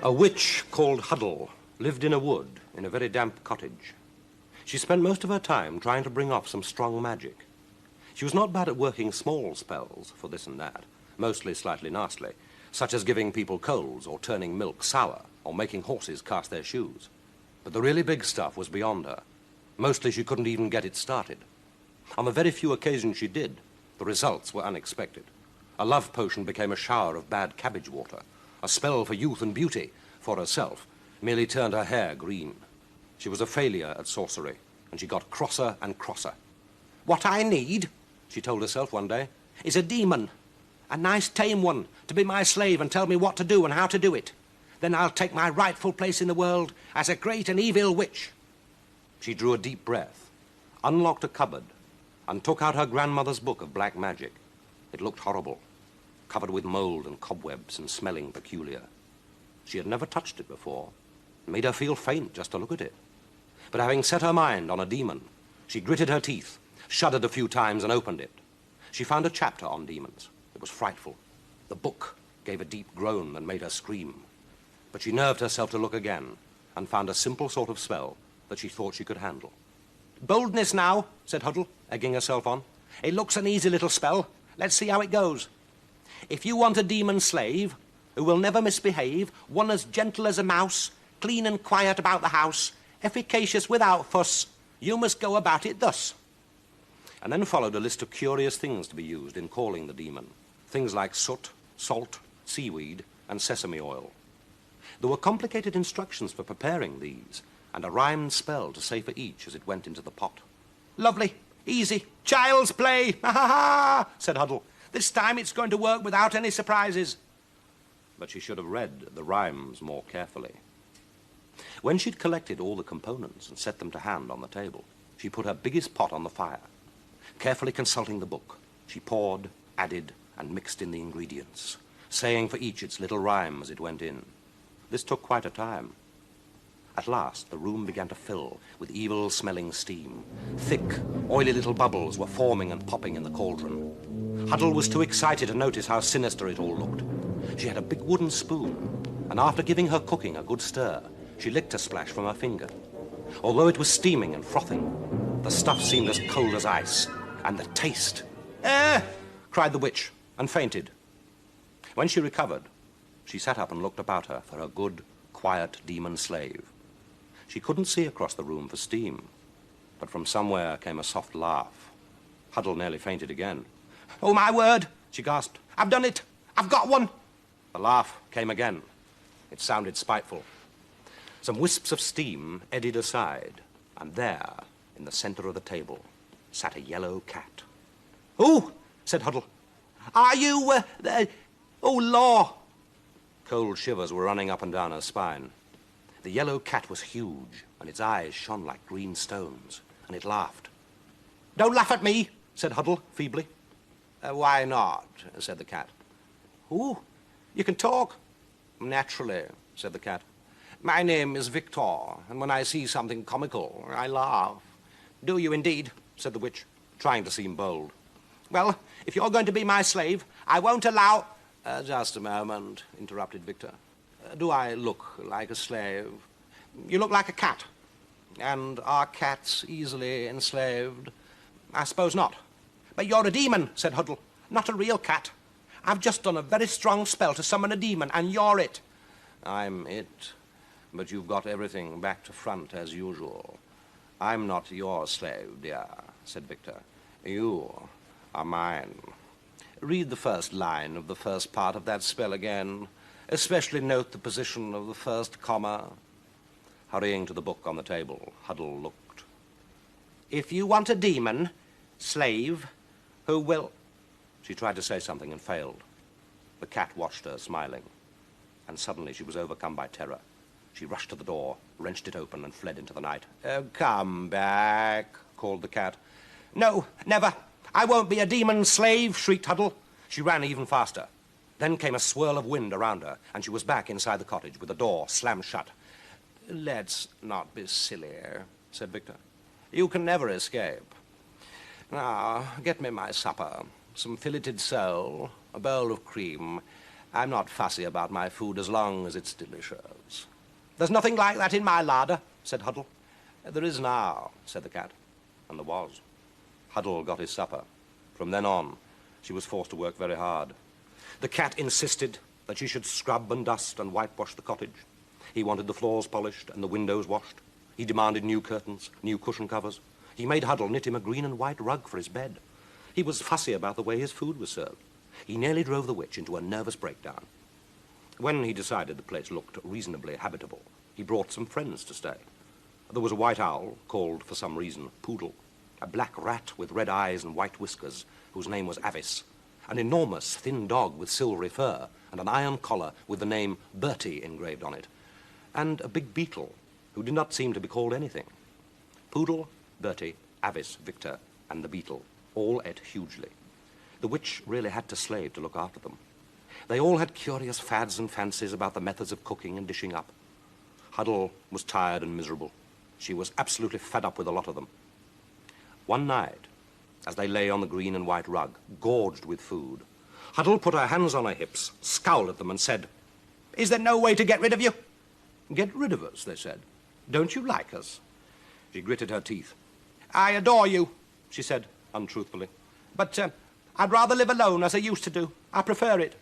A witch called Huddle lived in a wood in a very damp cottage. She spent most of her time trying to bring off some strong magic. She was not bad at working small spells for this and that, mostly slightly nasty, such as giving people colds or turning milk sour or making horses cast their shoes. But the really big stuff was beyond her. Mostly she couldn't even get it started. On the very few occasions she did, the results were unexpected. A love potion became a shower of bad cabbage water. A spell for youth and beauty, for herself, merely turned her hair green. She was a failure at sorcery, and she got crosser and crosser. "What I need," she told herself one day, "is a demon. A nice tame one to be my slave and tell me what to do and how to do it. Then I'll take my rightful place in the world as a great and evil witch." She drew a deep breath, unlocked a cupboard, and took out her grandmother's book of black magic. It looked horrible, covered with mold and cobwebs and smelling peculiar. She had never touched it before. It made her feel faint just to look at it. But having set her mind on a demon, she gritted her teeth, shuddered a few times and opened it. She found a chapter on demons. It was frightful. The book gave a deep groan that made her scream. But she nerved herself to look again and found a simple sort of spell that she thought she could handle. "Boldness now," said Huddle, egging herself on. "It looks an easy little spell. Let's see how it goes. If you want a demon slave who will never misbehave, one as gentle as a mouse, clean and quiet about the house, efficacious without fuss, you must go about it thus." And then followed a list of curious things to be used in calling the demon. Things like soot, salt, seaweed, and sesame oil. There were complicated instructions for preparing these, and a rhymed spell to say for each as it went into the pot. "Lovely, easy, child's play, ha ha ha," said Huddle. "This time it's going to work without any surprises." But she should have read the rhymes more carefully. When she'd collected all the components and set them to hand on the table, she put her biggest pot on the fire. Carefully consulting the book, she poured, added, and mixed in the ingredients, saying for each its little rhyme as it went in. This took quite a time. At last, the room began to fill with evil-smelling steam. Thick, oily little bubbles were forming and popping in the cauldron. Huddle was too excited to notice how sinister it all looked. She had a big wooden spoon, and after giving her cooking a good stir, she licked a splash from her finger. Although it was steaming and frothing, the stuff seemed as cold as ice, and the taste... "Eh!" cried the witch, and fainted. When she recovered, she sat up and looked about her for her good, quiet demon slave. She couldn't see across the room for steam, but from somewhere came a soft laugh. Huddle nearly fainted again. "Oh, my word," she gasped. "I've done it! I've got one!" The laugh came again. It sounded spiteful. Some wisps of steam eddied aside, and there, in the center of the table, sat a yellow cat. "Oh," said Huddle. "Are you, oh, law!" Cold shivers were running up and down her spine. The yellow cat was huge, and its eyes shone like green stones, and it laughed. "Don't laugh at me," said Huddle, feebly. "Why not?" said the cat. "Oh, you can talk?" "Naturally," said the cat. "My name is Victor, and when I see something comical, I laugh." "Do you indeed?" said the witch, trying to seem bold. "Well, if you're going to be my slave, I won't allow—" "Just a moment," interrupted Victor. "Do I look like a slave?" "You look like a cat." "And are cats easily enslaved?" "I suppose not." "But you're a demon," said Huddle, "not a real cat. I've just done a very strong spell to summon a demon, and you're it." "I'm it, but you've got everything back to front as usual. I'm not your slave, dear," said Victor. "You are mine. Read the first line of the first part of that spell again. Especially note the position of the first comma." Hurrying to the book on the table, Huddle looked. "If you want a demon, slave, who will—" She tried to say something and failed. The cat watched her, smiling. And suddenly she was overcome by terror. She rushed to the door, wrenched it open, and fled into the night. "Come back," called the cat. "No, never. I won't be a demon slave," shrieked Huddle. She ran even faster. Then came a swirl of wind around her, and she was back inside the cottage with the door slammed shut. "Let's not be silly," said Victor. "You can never escape. Now, get me my supper. Some filleted sole, a bowl of cream, I'm not fussy about my food as long as it's delicious. There's nothing like that in my larder, said Huddle. There is now, said the cat. And there was. Huddle got his supper. From then on, she was forced to work very hard. The cat insisted that she should scrub and dust and whitewash the cottage. He wanted the floors polished and the windows washed. He demanded new curtains, new cushion covers. He made Huddle knit him a green and white rug for his bed. He was fussy about the way his food was served. He nearly drove the witch into a nervous breakdown. When he decided the place looked reasonably habitable, he brought some friends to stay. There was a white owl, called for some reason Poodle, a black rat with red eyes and white whiskers, whose name was Avis, an enormous thin dog with silvery fur and an iron collar with the name Bertie engraved on it, and a big beetle who did not seem to be called anything. Poodle, Bertie, Avis, Victor, and the beetle all ate hugely. The witch really had to slave to look after them. They all had curious fads and fancies about the methods of cooking and dishing up. Huddle was tired and miserable. She was absolutely fed up with a lot of them. One night, as they lay on the green and white rug, gorged with food, Huddle put her hands on her hips, scowled at them and said, "Is there no way to get rid of you?" "Get rid of us," they said. "Don't you like us?" She gritted her teeth. "I adore you," she said untruthfully. "But I'd rather live alone as I used to do. I prefer it."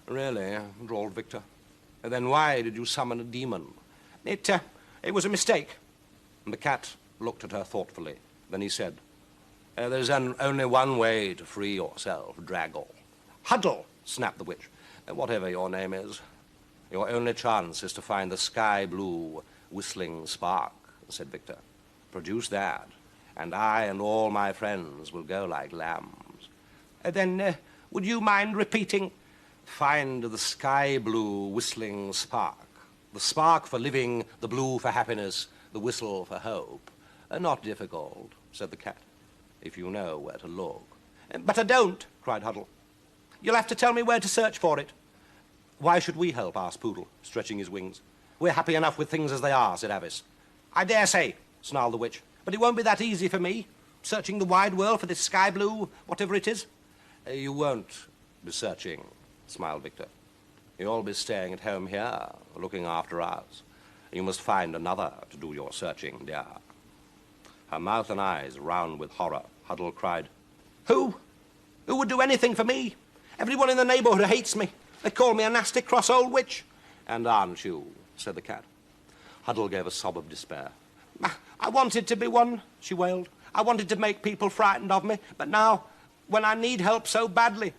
"Really?" drawled Victor. "Then why did you summon a demon?" It was a mistake." And the cat looked at her thoughtfully. Then he said, "There's only one way to free yourself, Draggle." "Huddle," snapped the witch. "Whatever your name is, your only chance is to find the sky-blue whistling spark," said Victor. "Produce that, and I and all my friends will go like lambs." Then would you mind repeating? "Find the sky-blue whistling spark. The spark for living, the blue for happiness, the whistle for hope. Not difficult," said the cat, "if you know where to look." "But I don't," cried Huddle. "You'll have to tell me where to search for it." "Why should we help?" asked Poodle, stretching his wings. "We're happy enough with things as they are," said Avis. "I dare say," snarled the witch, "but it won't be that easy for me, searching the wide world for this sky blue, whatever it is." "You won't be searching," smiled Victor. "You'll be staying at home here, looking after us. You must find another to do your searching, dear." Her mouth and eyes round with horror, Huddle cried, Who? Who would do anything for me? Everyone in the neighborhood hates me. They call me a nasty, cross old witch." "And aren't you?" said the cat. Huddle gave a sob of despair. "I wanted to be one," she wailed. "I wanted to make people frightened of me, but now, when I need help so badly..."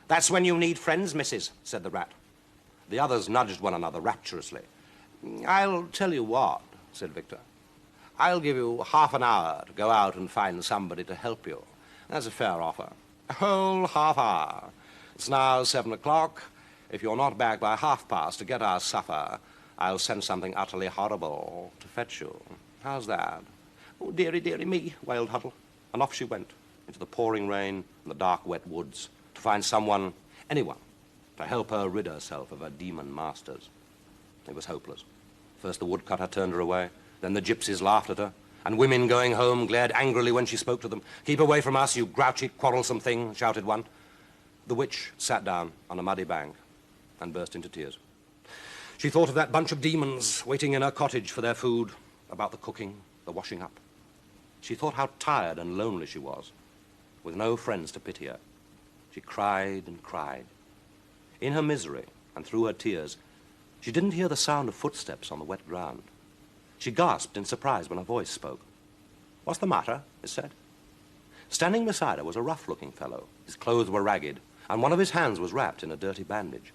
"That's when you need friends, missus," said the rat. The others nudged one another rapturously. "I'll tell you what," said Victor. "I'll give you half an hour to go out and find somebody to help you. That's a fair offer. A whole half hour. It's now 7 o'clock. If you're not back by past to get our supper, I'll send something utterly horrible to fetch you. How's that?" "Oh, dearie, dearie me," wailed Huddle. And off she went, into the pouring rain and the dark, wet woods, to find someone, anyone, to help her rid herself of her demon masters. It was hopeless. First the woodcutter turned her away, then the gypsies laughed at her, and women going home glared angrily when she spoke to them. "Keep away from us, you grouchy, quarrelsome thing," shouted one. The witch sat down on a muddy bank and burst into tears. She thought of that bunch of demons waiting in her cottage for their food, about the cooking, the washing up. She thought how tired and lonely she was, with no friends to pity her. She cried and cried. In her misery and through her tears, she didn't hear the sound of footsteps on the wet ground. She gasped in surprise when a voice spoke. "What's the matter?" it said. Standing beside her was a rough-looking fellow. His clothes were ragged, and one of his hands was wrapped in a dirty bandage.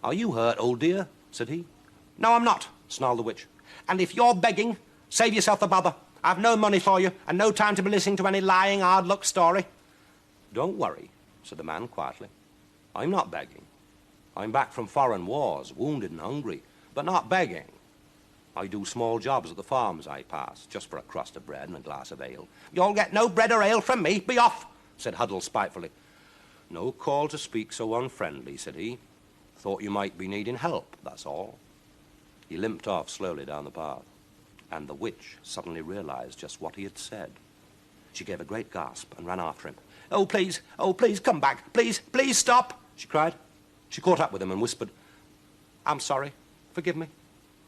"Are you hurt, old dear?" said he. "No, I'm not," snarled the witch. "And if you're begging, save yourself the bother. I've no money for you, and no time to be listening to any lying, hard-luck story." "Don't worry," said the man quietly. "I'm not begging. I'm back from foreign wars, wounded and hungry, but not begging. I do small jobs at the farms I pass, just for a crust of bread and a glass of ale." "You'll get no bread or ale from me. Be off," said Huddle spitefully. "No call to speak so unfriendly," said he. "Thought you might be needing help, that's all." He limped off slowly down the path, and the witch suddenly realized just what he had said. She gave a great gasp and ran after him. Oh, please, come back. Please, please stop," she cried. She caught up with him and whispered, "I'm sorry. Forgive me.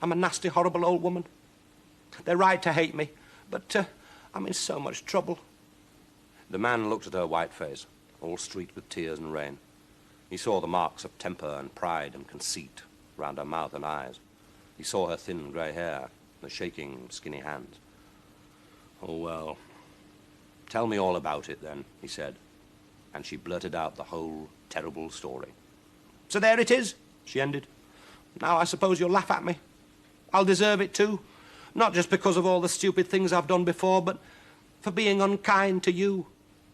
I'm a nasty, horrible old woman. They're right to hate me, but I'm in so much trouble." The man looked at her white face, all streaked with tears and rain. He saw the marks of temper and pride and conceit round her mouth and eyes. He saw her thin grey hair, the shaking, skinny hands. "Oh, well, tell me all about it, then," he said, and she blurted out the whole terrible story. "So there it is," she ended. "Now I suppose you'll laugh at me. I'll deserve it too, not just because of all the stupid things I've done before, but for being unkind to you,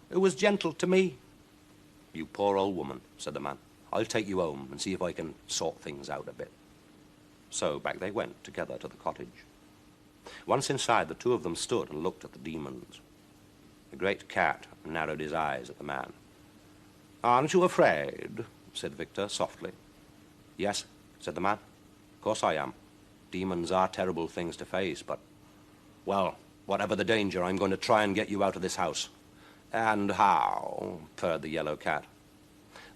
who was gentle to me." "You poor old woman," said the man. "I'll take you home and see if I can sort things out a bit." So back they went together to the cottage. Once inside, the two of them stood and looked at the demons. The great cat narrowed his eyes at the man. "Aren't you afraid?" said Victor softly. "Yes," said the man. "Of course I am. Demons are terrible things to face, but, well, whatever the danger, I'm going to try and get you out of this house." "And how?" purred the yellow cat.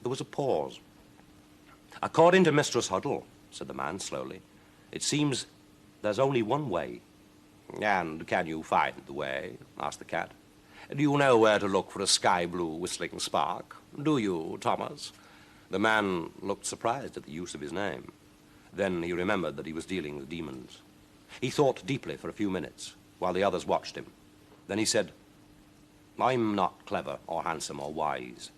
There was a pause. "According to Mistress Huddle," said the man slowly, "it seems there's only one way." "And can you find the way?" asked the cat. "Do you know where to look for a sky-blue whistling spark? Do you, Thomas?" The man looked surprised at the use of his name. Then he remembered that he was dealing with demons. He thought deeply for a few minutes, while the others watched him. Then he said, "I'm not clever or handsome or wise,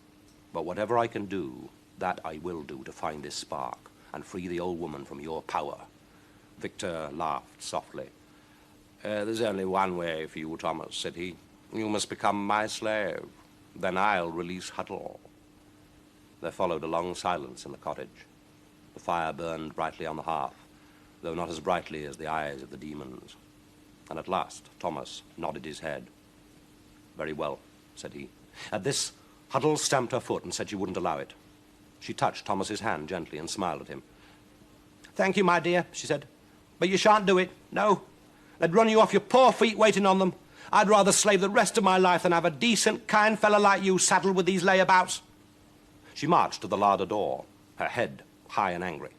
but whatever I can do, that I will do to find this spark and free the old woman from your power." Victor laughed softly. "There's only one way for you, Thomas," said he. "You must become my slave. Then I'll release Huddle." There followed a long silence in the cottage. The fire burned brightly on the hearth, though not as brightly as the eyes of the demons. And at last Thomas nodded his head. "Very well," said he. At this, Huddle stamped her foot and said she wouldn't allow it. She touched Thomas's hand gently and smiled at him. "Thank you, my dear," she said, "but you shan't do it. No. They'd run you off your poor feet waiting on them. I'd rather slave the rest of my life than have a decent, kind fellow like you saddled with these layabouts." She marched to the larder door, her head high and angry.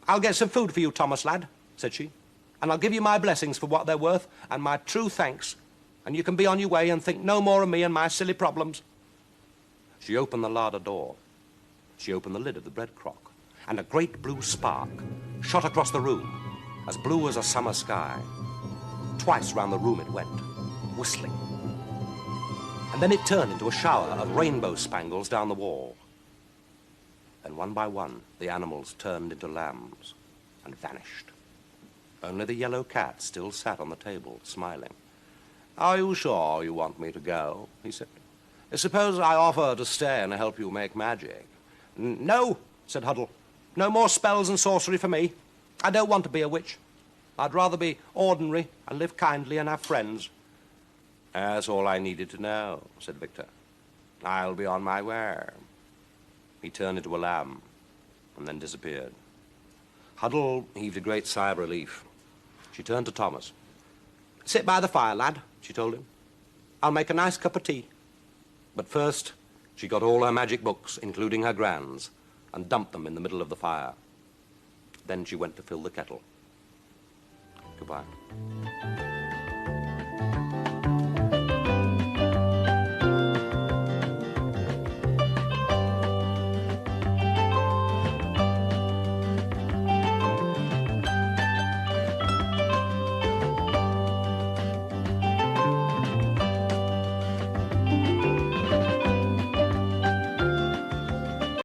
"I'll get some food for you, Thomas, lad," said she, "and I'll give you my blessings for what they're worth, and my true thanks, and you can be on your way and think no more of me and my silly problems." She opened the larder door. She opened the lid of the bread crock, and a great blue spark shot across the room, as blue as a summer sky. Twice round the room it went, whistling. And then it turned into a shower of rainbow spangles down the wall. And one by one, the animals turned into lambs and vanished. Only the yellow cat still sat on the table, smiling. "Are you sure you want me to go?" he said. "Suppose I offer to stay and help you make magic?" "No," said Huddle. "No more spells and sorcery for me. I don't want to be a witch. I'd rather be ordinary and live kindly and have friends." "That's all I needed to know," said Victor. "I'll be on my way." He turned into a lamb and then disappeared. Huddle heaved a great sigh of relief. She turned to Thomas. "Sit by the fire, lad," she told him. "I'll make a nice cup of tea." But first, she got all her magic books, including her grand's, and dumped them in the middle of the fire. Then she went to fill the kettle. Goodbye.